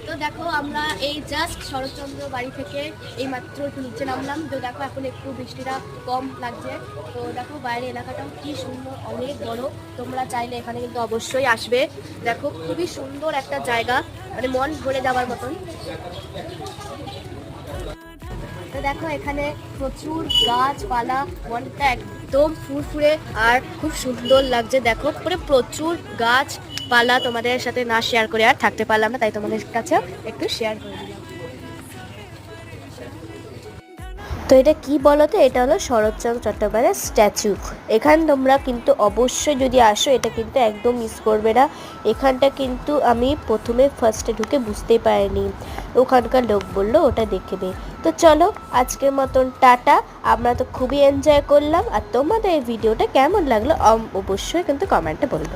তো দেখো আমরা এই জাস্ট শরৎচন্দ্র বাড়ি থেকে এই মাত্র একটু নিচে নামলাম। তো দেখো এখন একটু বৃষ্টিটা কম লাগছে। তো দেখো বাইরের এলাকাটাও কি সুন্দর, অনেক বড়। তোমরা চাইলে এখানে কিন্তু অবশ্যই আসবে। দেখো খুবই সুন্দর একটা জায়গা, মানে মন ভরে যাওয়ার মতন। তো দেখো এখানে প্রচুর গাছপালা, মনটা একদম ফুরফুরে আর খুব সুন্দর লাগছে। দেখো পুরো প্রচুর গাছপালা, তোমাদের সাথে না শেয়ার করে আর থাকতে পারলাম না, তাই তোমাদের কাছে একটু শেয়ার করে দিলাম। তো এটা কি বলো তো, এটা হলো শরৎচন্দ্র চট্টোপাধ্যায়ের স্ট্যাচু। এখানে তোমরা কিন্তু অবশ্যই যদি আসো, এটা কিন্তু একদম মিস করবে না। এখানটা কিন্তু আমি প্রথমে ফার্স্টে ঢুকে বুঝতেই পারিনি, ওখানকার লোক বললো ওটা দেখবে। তো চলো আজকের মতন টাটা। আমরা তো খুবই এনজয় করলাম, আর তোমাদের এই ভিডিওটা কেমন লাগলো অবশ্যই কিন্তু কমেন্টে বলবে।